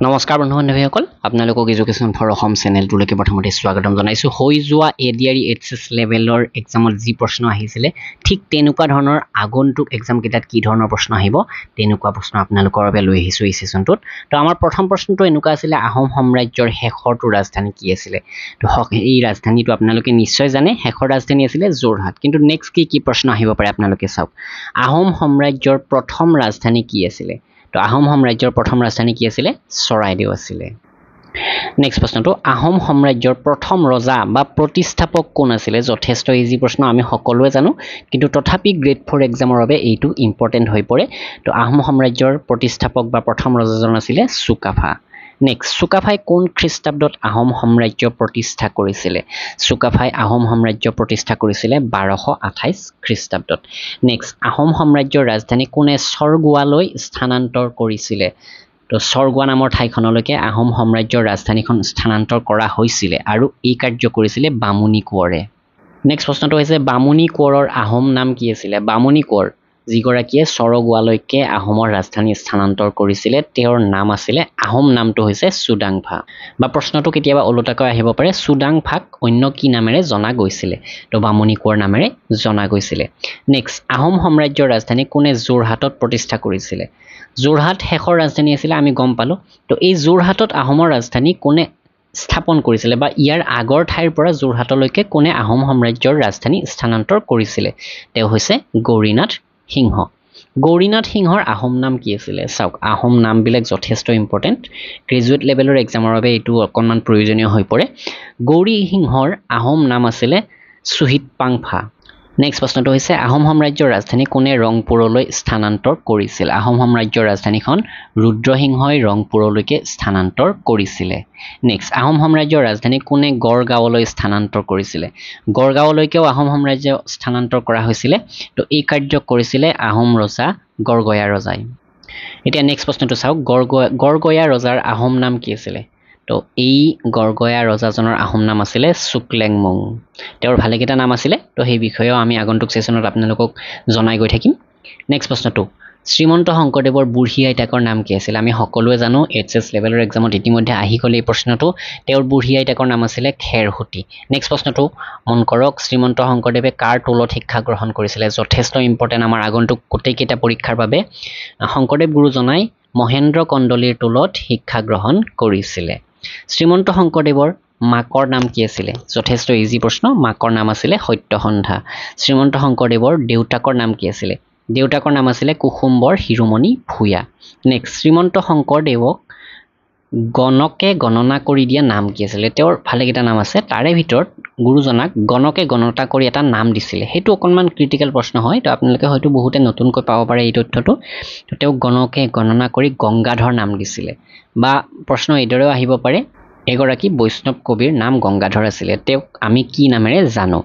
নমস্কাৰ বন্ধু বান্ধৱীসকল আপোনালোকক এডুকেশ্যন ফৰ অসম চেনেলটোলৈকে প্ৰথমতে স্বাগতম জনাইছোঁ হৈ যোৱা এডিআৰই এইচএছ লেভেলৰ এক্সামত যি প্ৰশ্ন আহিছিলে ঠিক তেনেকুৱা ধৰণৰ আগন্তুক এক্সাম কেইটাত কি ধৰণৰ প্ৰশ্ন আহিব তেনেকুৱা প্ৰশ্ন আপোনালোকৰ বাবে লৈ আহিছোঁ এই সেশনটোত তো আমাৰ প্ৰথম প্ৰশ্নটো এনেকুৱা আছিলে আহোম সাম্ৰাজ্যৰ শেষৰটো ৰাজধানী কি আছিলে তো এই ৰাজধানীটো আপোনালোকে নিশ্চয় জানে শেষৰ ৰাজধানী আছিলে যোৰহাট কিন্তু নেক্সট কি প্ৰশ্ন আহিব পাৰে আপোনালোকে চাওক আহোম সাম্ৰাজ্যৰ প্ৰথম ৰাজধানী কি আছিলে তো আহোম সাম্ৰাজ্যৰ প্ৰথম ৰাজধানী কি আছিলে চৰাইদেউ আছিলে নেক্সট প্ৰশ্নটো আহোম সাম্ৰাজ্যৰ প্ৰথম ৰজা বা প্ৰতিষ্ঠাপক কোন আছিলে যথেষ্ট ইজি প্ৰশ্ন আমি সকলোৱে জানো কিন্তু তথাপি গ্ৰেড 4 এক্সামৰ বাবে এইটো ইম্পৰ্টেন্ট হৈ পৰে তো আহোম সাম্ৰাজ্যৰ প্ৰতিষ্ঠাপক বা প্ৰথম ৰজাজন আছিলে চুকাফা নেক্সট চুকাফাই কোন খ্ৰীষ্টাব্দত আহোম সাম্ৰাজ্য প্ৰতিষ্ঠা কৰিছিলে চুকাফাই আহোম সাম্ৰাজ্য প্ৰতিষ্ঠা কৰিছিলে 1228 খ্ৰীষ্টাব্দত নেক্সট আহোম সাম্ৰাজ্যৰ ৰাজধানী কোনে স্বৰ্গোৱালৈ স্থানান্তৰ কৰিছিলে তো স্বৰ্গোৱা নামৰ ঠাইখনলৈকে আহোম সাম্ৰাজ্যৰ ৰাজধানীখন স্থানান্তৰ কৰা হৈছিলে আৰু এই কাৰ্য কৰিছিলে বামুণী কোঁৱৰে নেক্সট প্ৰশ্নটো হৈছে বামুণী কোঁৱৰৰ আহোম নাম কি আছিলে বামুণী কোঁৱৰ যিগৰাকীয়ে স্বৰ্গোৱালৈকে আহোমৰ ৰাজধানী স্থানান্তৰ কৰিছিলে তেওঁৰ নাম আছিলে আহোম নামটো হৈছে চুডাংফা বা প্ৰশ্নটো কেতিয়াবা ওলোটাকৈ আহিব পাৰে চুডাংফাক অন্য কি নামেৰে জনা গৈছিলে তো বামুণী কোঁৱৰ নামেৰে জনা গৈছিলে নেক্সট আহোম সাম্ৰাজ্যৰ ৰাজধানী কোনে যোৰহাটত প্ৰতিষ্ঠা কৰিছিলে যোৰহাট শেষৰ ৰাজধানী আছিলে আমি গম পালো তো এই যোৰহাটত আহোমৰ ৰাজধানী কোনে স্থাপন কৰিছিলে বা ইয়াৰ আগৰ ঠাইৰ পৰা যোৰহাটলৈকে কোনে আহোম সাম্ৰাজ্যৰ ৰাজধানী স্থানান্তৰ কৰিছিলে তেওঁ হৈছে গৌৰীনাথ সিংহ গৌৰীনাথ সিংহৰ আহোম নাম কি আছিলে চাওক আহোম নামবিলাক যথেষ্ট ইম্পৰ্টেন্ট গ্ৰেজুৱেট লেভেলৰ এক্সামৰ বাবে এইটো অকণমান প্ৰয়োজনীয় হৈ পৰে গৌৰী সিংহৰ আহোম নাম আছিলে চুহিতপাংফা নেক্সট প্ৰশ্নটো হৈছে আহোম সাম্ৰাজ্যৰ ৰাজধানী কোনে ৰংপুৰলৈ স্থানান্তৰ কৰিছিল আহোম সাম্ৰাজ্যৰ ৰাজধানীখন ৰুদ্ৰসিংহই ৰংপুৰলৈকে স্থানান্তৰ কৰিছিলে নেক্সট আহোম সাম্ৰাজ্যৰ ৰাজধানী কোনে গড়গাঁৱলৈ স্থানান্তৰ কৰিছিলে গড়গাঁৱলৈকেও আহোম সাম্ৰাজ্য স্থানান্তৰ কৰা হৈছিলে তো এই কাৰ্য কৰিছিলে আহোম ৰজা গড়গয়া ৰজাই এতিয়া নেক্সট প্ৰশ্নটো চাওক গড়গয়া ৰজাৰ আহোম নাম কি আছিলে তো এই গড়গয়া ৰজাজনৰ আহোম নাম আছিলে চুকলেংমং তেওঁৰ ভালেকেইটা নাম আছিলে তো সেই বিষয়েও আমি আগন্তুক সেশনত আপোনালোকক জনাই গৈ থাকিম নেক্সট প্ৰশ্নটো শ্ৰীমন্ত শংকৰদেৱৰ বুঢ়ী আইতাকৰ নাম কি আছিল আমি সকলোৱে জানো এইচএছ লেভেলৰ এক্সামত ইতিমধ্যে আহি গ'ল এই প্ৰশ্নটো তেওঁৰ বুঢ়ী আইতাকৰ নাম আছিলে খেৰহুতি নেক্সট প্ৰশ্নটো মন কৰক শ্ৰীমন্ত শংকৰদেৱে কাৰ টোলত শিক্ষা গ্ৰহণ কৰিছিলে যথেষ্ট ইম্পৰ্টেন্ট আমাৰ আগন্তুক গোটেইকেইটা পৰীক্ষাৰ বাবে শংকৰদেৱ গুৰুজনাই মহেন্দ্ৰ কন্দলীৰ টোলত শিক্ষা গ্ৰহণ কৰিছিলে শ্ৰীমন্ত শংকৰদেৱৰ মাকৰ নাম কি আছিলে যথেষ্ট ইজি প্ৰশ্ন মাকৰ নাম আছিলে সত্যসন্ধা শ্ৰীমন্ত শংকৰদেৱৰ দেউতাকৰ নাম কি আছিলে দেউতাকৰ নাম আছিলে কুসুম্বৰ শিৰোমণি ভূঞা নেক্সট শ্ৰীমন্ত শংকৰদেৱক গণকে গণনা কৰি দিয়া নাম কি আছিলে তেওঁৰ ভালেকেইটা নাম আছে তাৰে ভিতৰত গুৰুজনাক গণকে গণনা কৰি এটা নাম দিছিলে সেইটো অকণমান ক্ৰিটিকেল প্ৰশ্ন হয় তো আপোনালোকে হয়তো বহুতে নতুনকৈ পাব পাৰে এই তথ্যটো তো তেওঁক গণকে গণনা কৰি গংগাধৰ নাম দিছিলে বা প্ৰশ্ন এইদৰেও আহিব পাৰে এগৰাকী বৈষ্ণৱ কবিৰ নাম গংগাধৰ আছিলে তেওঁক আমি কি নামেৰে জানো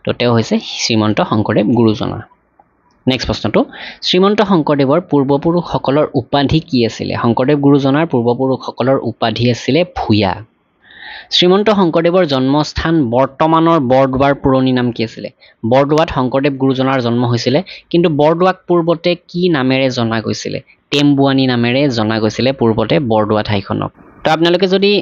তো তেওঁ হৈছে শ্ৰীমন্ত শংকৰদেৱ গুৰুজনা নেক্সট প্ৰশ্নটো শ্ৰীমন্ত শংকৰদেৱৰ পূৰ্বপুৰুষসকলৰ উপাধি কি আছিলে শংকৰদেৱ গুৰুজনাৰ পূৰ্বপুৰুষসকলৰ উপাধি আছিলে ভূঞা শ্ৰীমন্ত শংকৰদেৱৰ জন্মস্থান বৰ্তমানৰ বৰদোৱাৰ পুৰণি নাম কি আছিলে বৰদোৱাত শংকৰদেৱ গুৰুজনাৰ জন্ম হৈছিলে কিন্তু বৰদোৱাক পূৰ্বতে কি নামেৰে জনা গৈছিলে টেম্বুৱানী নামেৰে জনা গৈছিলে পূৰ্বতে বৰদোৱা ঠাইখনক তো আপোনালোকে যদি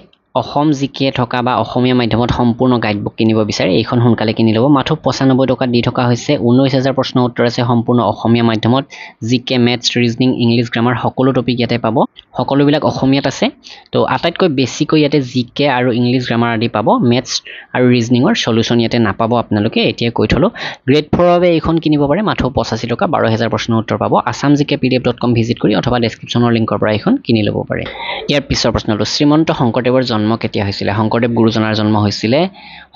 অসম জিকে থকা বা অসমীয়া মাধ্যমত সম্পূৰ্ণ গাইডবুক কিনিব বিচাৰে এইখন সোনকালে কিনি ল'ব মাত্ৰ 95 টকা দি থকা হৈছে 19000 প্ৰশ্ন উত্তৰ আছে সম্পূৰ্ণ অসমীয়া মাধ্যমত জিকে মেথছ ৰিজনিং ইংলিছ গ্ৰামাৰ সকলো টপিক ইয়াতে পাব সকলোবিলাক অসমীয়াত আছে তো আটাইতকৈ বেছিকৈ ইয়াতে জিকে আৰু ইংলিছ গ্ৰামাৰ আদি পাব মেথছ আৰু ৰিজনিঙৰ সলিউশন ইয়াতে নাপাব আপোনালোকে এতিয়া কৈ থলো গ্ৰেড 4 বাবে এইখন কিনিব পাৰে মাত্ৰ 85 টকা 12000 প্ৰশ্ন উত্তৰ পাব assamgkpdf.com ভিজিট কৰি অথবা ডেসক্ৰিপচনৰ লিংকৰ পৰা এইখন কিনি ল'ব পাৰে ইয়াৰ পিছৰ প্ৰশ্নটো শ্ৰীমন্ত শংকৰদেৱৰ জন্ম কেতিয়া হৈছিলে শংকৰদেৱ গুৰুজনাৰ জন্ম হৈছিলে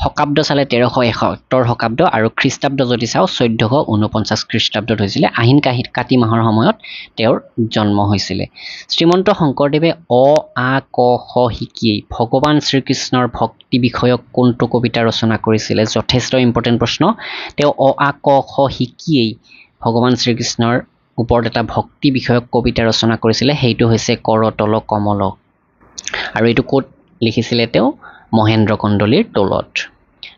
শকাব্দ চালে 1371 শকাব্দ আৰু খ্ৰীষ্টাব্দ যদি চাও 1449 খ্ৰীষ্টাব্দত হৈছিলে আহিন কাতি মাহৰ সময়ত তেওঁৰ জন্ম হৈছিলে শ্ৰীমন্ত শংকৰদেৱে অ আ ক খ শিকি ভগৱান শ্ৰীকৃষ্ণৰ ভক্তি বিষয়ক কোনটো কবিতা ৰচনা কৰিছিলে যথেষ্ট ইম্পৰ্টেন্ট প্ৰশ্ন তেওঁ অ আ ক খ শিকিয়েই ভগৱান শ্ৰীকৃষ্ণৰ ওপৰত এটা ভক্তি বিষয়ক কবিতা ৰচনা কৰিছিলে সেইটো হৈছে কৰতল কমল আৰু এইটো ক'ত লিখিছিলে তেওঁ মহেন্দ্ৰ কন্দলীৰ টোলত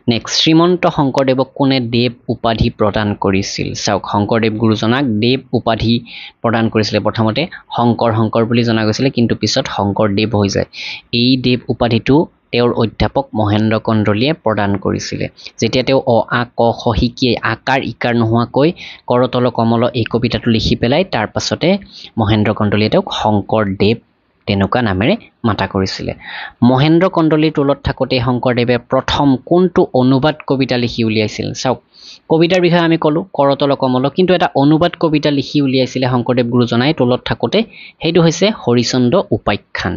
নেক্সট শ্ৰীমন্ত শংকৰদেৱক কোনে দেৱ উপাধি প্ৰদান কৰিছিল চাওক শংকৰদেৱ গুৰুজনাক দেৱ উপাধি প্ৰদান কৰিছিলে প্ৰথমতে শংকৰ বুলি জনা গৈছিলে কিন্তু পিছত শংকৰদেৱ হৈ যায় এই দেৱ উপাধিটো তেওঁৰ অধ্যাপক মহেন্দ্ৰ কন্দলীয়ে প্ৰদান কৰিছিলে যেতিয়া তেওঁ অ আ ক খ শিকি আকাৰ ইকাৰ নোহোৱাকৈ কৰতল কমল এই কবিতাটো লিখি পেলাই তাৰ পাছতে মহেন্দ্ৰ কন্দলীয়ে তেওঁক শংকৰদেৱ তেনেকুৱা নামেৰে মাতা কৰিছিলে মহেন্দ্ৰ কন্দলীৰ টোলত থাকোতে শংকৰদেৱে প্ৰথম কোনটো অনুবাদ কবিতা লিখি উলিয়াইছিল চাওক কবিতাৰ বিষয়ে আমি ক'লো কৰতল কমল কিন্তু এটা অনুবাদ কবিতা লিখি উলিয়াইছিলে শংকৰদেৱ গুৰুজনাই টোলত থাকোতে সেইটো হৈছে হৰিচন্দ্ৰ উপাখ্যান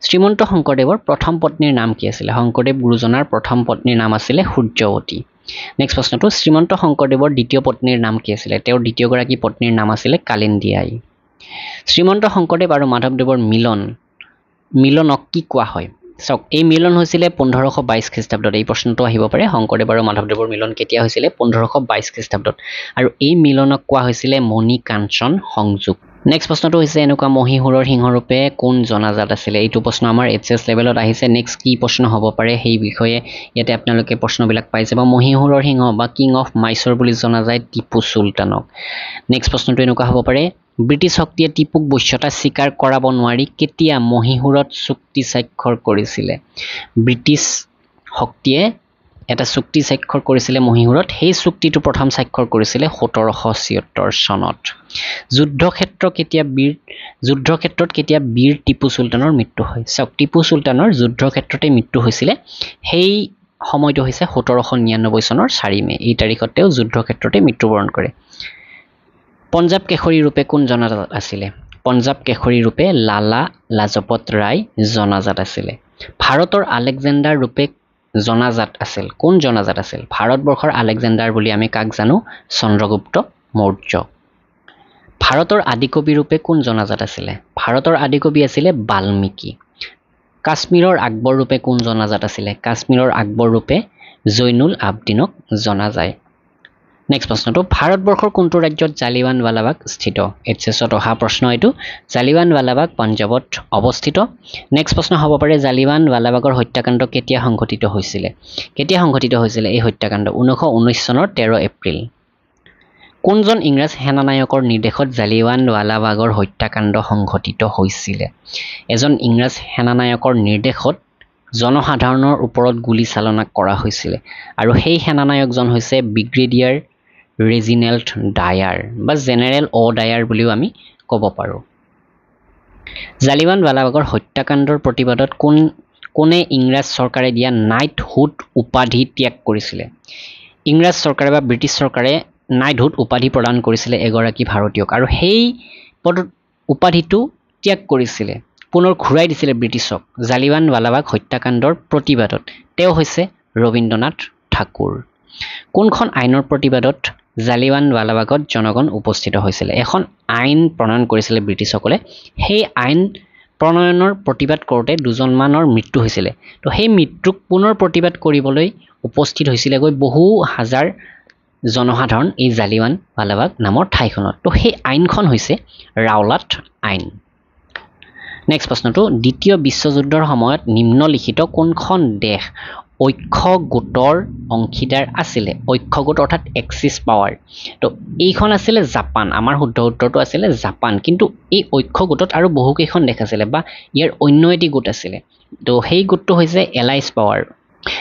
শ্ৰীমন্ত শংকৰদেৱৰ প্ৰথম পত্নীৰ নাম কি আছিল শংকৰদেৱ গুৰুজনাৰ প্ৰথম পত্নীৰ নাম আছিল সূৰ্যৱতী নেক্সট প্ৰশ্নটো শ্ৰীমন্ত শংকৰদেৱৰ দ্বিতীয় পত্নীৰ নাম কি আছিল তেওঁৰ দ্বিতীয়গৰাকী পত্নীৰ নাম আছিল কালিন্দী আই শ্ৰীমন্ত শংকৰদেৱ আৰু মাধৱদেৱৰ মিলনক কি কোৱা হয় চাওক এই মিলন হৈছিলে 1522 খ্ৰীষ্টাব্দত এই প্ৰশ্নটো আহিব পাৰে শংকৰদেৱ আৰু মাধৱদেৱৰ মিলন কেতিয়া হৈছিলে 1522 খ্ৰীষ্টাব্দত আৰু এই মিলনক কোৱা হৈছিলে মণি কাঞ্চন সংযোগ নেক্সট প্ৰশ্নটো হৈছে এনেকুৱা মহীশূৰৰ সিংহৰূপে কোন জনাজাত আছিলে এইটো প্ৰশ্ন আমাৰ এইচএছ লেভেলত আহিছে নেক্সট কি প্ৰশ্ন হ'ব পাৰে সেই বিষয়ে ইয়াতে আপোনালোকে প্ৰশ্নবিলাক পাই যাব মহীশূৰৰ সিংহ বা কিং অফ মাইচৰ বুলি জনা যায় টিপু চুলতানক নেক্সট প্ৰশ্নটো এনেকুৱা হ'ব পাৰে ব্ৰিটিছ শক্তিয়ে টিপুক বশ্যতা স্বীকাৰ কৰাব নোৱাৰি কেতিয়া মহীশূৰত চুক্তি স্বাক্ষৰ কৰিছিলে ব্ৰিটিছ শক্তিয়ে এটা চুক্তি স্বাক্ষৰ কৰিছিলে মহীশূৰত সেই চুক্তিটো প্ৰথম স্বাক্ষৰ কৰিছিলে 1776 চনত যুদ্ধক্ষেত্ৰত কেতিয়া বীৰ টিপু চুলতানৰ মৃত্যু হয় চাওক টিপু চুলতানৰ যুদ্ধক্ষেত্ৰতে মৃত্যু হৈছিলে সেই সময়টো হৈছে 1799 চনৰ 4 মে এই তাৰিখত তেওঁ যুদ্ধক্ষেত্ৰতে মৃত্যুবৰণ কৰে পঞ্জাব কেশৰী ৰূপে কোন জনাজাত আছিলে পঞ্জাব কেশৰী ৰূপে লালা লাজপত ৰায় জনাজাত আছিলে ভাৰতৰ আলেকজেণ্ডাৰ ৰূপে জনাজাত আছিল কোন জনাজাত আছিল ভাৰতবৰ্ষৰ আলেকজেণ্ডাৰ বুলি আমি কাক জানো চন্দ্ৰগুপ্ত মৌৰ্য ভাৰতৰ আদিকবি ৰূপে কোন জনাজাত আছিলে ভাৰতৰ আদিকবি আছিলে বাল্মীকি কাশ্মীৰৰ আকবৰ ৰূপে কোন জনাজাত আছিলে কাশ্মীৰৰ আকবৰ ৰূপে জৈনুল আবদিনক জনা যায় নেক্সট প্ৰশ্নটো ভাৰতবৰ্ষৰ কোনটো ৰাজ্যত জালিয়ানৱালাবাগ স্থিত এইচএছত অহা প্ৰশ্ন এইটো জালিয়ানৱালাবাগ পঞ্জাৱত অৱস্থিত নেক্সট প্ৰশ্ন হ'ব পাৰে জালিয়ানৱালাবাগৰ হত্যাকাণ্ড কেতিয়া সংঘটিত হৈছিলে এই হত্যাকাণ্ড 1919 চনৰ 13 এপ্ৰিল কোনজন ইংৰাজ সেনানায়কৰ নিৰ্দেশত জালিয়ানৱালাবাগৰ হত্যাকাণ্ড সংঘটিত হৈছিলে এজন ইংৰাজ সেনানায়কৰ নিৰ্দেশত জনসাধাৰণৰ ওপৰত গুলি চালনা কৰা হৈছিলে আৰু সেই সেনানায়কজন হৈছে ব্ৰিগেডিয়াৰ ৰেজিনেল্ড ডায়াৰ বা জেনেৰেল অ ডায়াৰ বুলিও আমি ক'ব পাৰোঁ জালিয়ানৱালাবাগৰ হত্যাকাণ্ডৰ প্ৰতিবাদত কোনে ইংৰাজ চৰকাৰে দিয়া নাইটহুড উপাধি ত্যাগ কৰিছিলে ইংৰাজ চৰকাৰে বা ব্ৰিটিছ চৰকাৰে নাইটহুড উপাধি প্ৰদান কৰিছিলে এগৰাকী ভাৰতীয়ক আৰু সেই উপাধিটো ত্যাগ কৰিছিলে পুনৰ ঘূৰাই দিছিলে ব্ৰিটিছক জালিয়ানৱালাবাগ হত্যাকাণ্ডৰ প্ৰতিবাদত তেওঁ হৈছে ৰবীন্দ্ৰনাথ ঠাকুৰ কোনখন আইনৰ প্ৰতিবাদত জালিয়ানৱালাবাগত জনগণ উপস্থিত হৈছিলে এখন আইন প্ৰণয়ন কৰিছিলে ব্ৰিটিছসকলে সেই আইন প্ৰণয়নৰ প্ৰতিবাদ কৰোঁতে দুজনমানৰ মৃত্যু হৈছিলে তো সেই মৃত্যুক পুনৰ প্ৰতিবাদ কৰিবলৈ উপস্থিত হৈছিলেগৈ বহু হাজাৰ জনসাধাৰণ এই জালিয়ানৱালাবাগ নামৰ ঠাইখনত তো সেই আইনখন হৈছে ৰাওলাট আইন নেক্সট প্ৰশ্নটো দ্বিতীয় বিশ্বযুদ্ধৰ সময়ত নিম্নলিখিত কোনখন দেশ ঐক্য গোটৰ অংশীদাৰ আছিলে ঐক্য গোট অৰ্থাৎ এক্সিছ পাৱাৰ তো এইখন আছিলে জাপান আমাৰ শুদ্ধ উত্তৰটো আছিলে জাপান কিন্তু এই ঐক্য গোটত আৰু বহুকেইখন দেশ আছিলে বা ইয়াৰ অন্য এটি গোট আছিলে তো সেই গোটটো হৈছে এলাইজ পাৱাৰ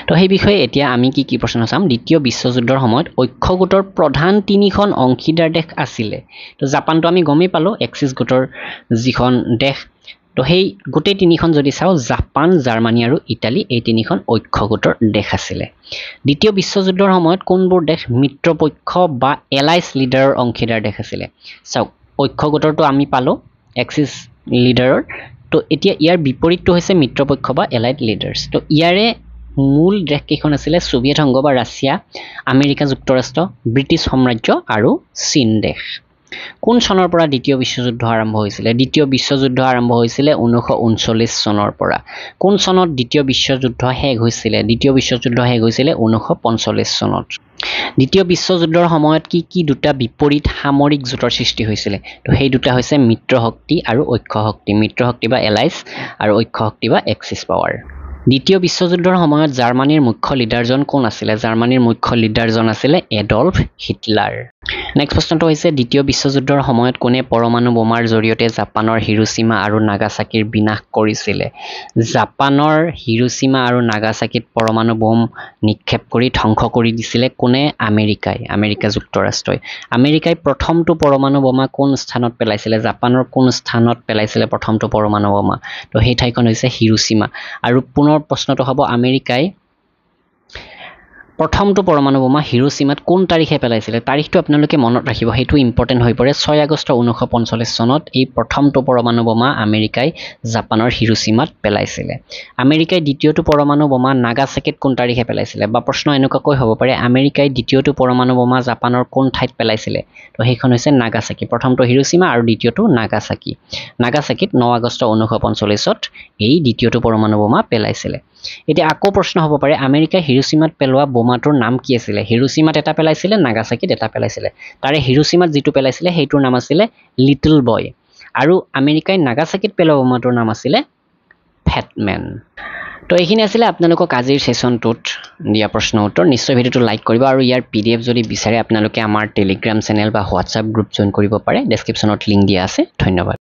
তো সেই বিষয়ে এতিয়া আমি কি প্ৰশ্ন চাম দ্বিতীয় বিশ্বযুদ্ধৰ সময়ত ঐক্য গোটৰ প্ৰধান তিনিখন অংশীদাৰ দেশ আছিলে তো জাপানটো আমি গমেই পালোঁ এক্সিছ গোটৰ যিখন দেশ তো সেই গোটেই তিনিখন যদি চাওঁ জাপান জাৰ্মানী আৰু ইটালী এই তিনিখন ঐক্য গোটৰ দেশ আছিলে দ্বিতীয় বিশ্বযুদ্ধৰ সময়ত কোনবোৰ দেশ মিত্ৰপক্ষ বা এলাইজ লিডাৰৰ অংশীদাৰ দেশ আছিলে চাওক ঐক্য গোটৰটো আমি পালোঁ এক্সিছ লিডাৰৰ তো এতিয়া ইয়াৰ বিপৰীতটো হৈছে মিত্ৰপক্ষ বা এলাইড লিডাৰ্ছ তো ইয়াৰে মূল দেশকেইখন আছিলে ছোভিয়েট সংঘ বা ৰাছিয়া আমেৰিকা যুক্তৰাষ্ট্ৰ ব্ৰিটিছ সাম্ৰাজ্য আৰু চীন দেশ কোন চনৰ পৰা দ্বিতীয় বিশ্বযুদ্ধ আৰম্ভ হৈছিলে দ্বিতীয় বিশ্বযুদ্ধ আৰম্ভ হৈছিলে 1939 চনৰ পৰা কোন চনত দ্বিতীয় বিশ্বযুদ্ধ শেষ হৈছিলে দ্বিতীয় বিশ্বযুদ্ধ শেষ হৈছিলে 1945 চনত দ্বিতীয় বিশ্বযুদ্ধৰ সময়ত কি দুটা বিপৰীত সামৰিক জোঁটৰ সৃষ্টি হৈছিলে তো সেই দুটা হৈছে মিত্ৰশক্তি আৰু ঐক্য শক্তি মিত্ৰশক্তি বা এলাইজ আৰু ঐক্য শক্তি বা এক্সিছ পাৱাৰ দ্বিতীয় বিশ্বযুদ্ধৰ সময়ত জাৰ্মানীৰ মুখ্য লিডাৰজন কোন আছিলে জাৰ্মানীৰ মুখ্য লিডাৰজন আছিলে এডলফ হিটলাৰ নেক্সট প্ৰশ্নটো হৈছে দ্বিতীয় বিশ্বযুদ্ধৰ সময়ত কোনে পৰমাণু বোমাৰ জৰিয়তে জাপানৰ হিৰোশ্বিমা আৰু নাগাসাকিৰ বিনাশ কৰিছিলে জাপানৰ হিৰোশ্বিমা আৰু নাগাসাকিত পৰমাণু বোম নিক্ষেপ কৰি ধ্বংস কৰি দিছিলে কোনে আমেৰিকা যুক্তৰাষ্ট্ৰই আমেৰিকাই প্ৰথমটো পৰমাণু বোমা কোন স্থানত পেলাইছিলে জাপানৰ কোন স্থানত পেলাইছিলে প্ৰথমটো পৰমাণু বোমা তো সেই ঠাইখন হৈছে হিৰোশ্বিমা আৰু পুনৰ প্ৰশ্নটো হ'ব আমেৰিকাই প্ৰথমটো পৰমাণু বোমা হিৰোশ্বিমাত কোন তাৰিখে পেলাইছিলে তাৰিখটো আপোনালোকে মনত ৰাখিব সেইটো ইম্পৰ্টেন্ট হৈ পৰে 6 আগষ্ট 1945 চনত এই প্ৰথমটো পৰমাণু বোমা আমেৰিকাই জাপানৰ হিৰোশ্বিমাত পেলাইছিলে আমেৰিকাই দ্বিতীয়টো পৰমাণু বোমা নাগাসাকিত কোন তাৰিখে পেলাইছিলে বা প্ৰশ্ন এনেকুৱাকৈ হ'ব পাৰে আমেৰিকাই দ্বিতীয়টো পৰমাণু বোমা জাপানৰ কোন ঠাইত পেলাইছিলে তো সেইখন হৈছে নাগাসাকি প্ৰথমটো হিৰোশ্বিমা আৰু দ্বিতীয়টো নাগাসাকিত 9 আগষ্ট 1945ত এই দ্বিতীয়টো পৰমাণু বোমা পেলাইছিলে এতিয়া আকৌ প্ৰশ্ন হ'ব পাৰে আমেৰিকাই হিৰোশ্বিমাত পেলোৱা বোমাটোৰ নাম কি আছিল হিৰোশ্বিমাত এটা পেলাইছিলে নাগাসাকিত এটা পেলাইছিলে তাৰে হিৰোশ্বিমাত যেটো পেলাইছিলে সেইটোৰ নাম আছিল লিটল বয় আৰু আমেৰিকাই নাগাসাকিত পেলোৱা বোমাটোৰ নাম আছিল ফেটমেন তো এইখিনি আছিল আপোনালোকক আজিৰ সেশনটোত দিয়া প্ৰশ্ন উত্তৰ নিশ্চয় ভিডিওটো লাইক কৰিব আৰু ইয়াৰ পিডিএফ যদি বিচাৰে আপোনালোকে আমাৰ টেলিগ্ৰাম চেনেল বা হোৱাটসঅ্যাপ গ্ৰুপ জয়েন কৰিব পাৰে ডেসক্ৰিপচনত লিংক দিয়া আছে ধন্যবাদ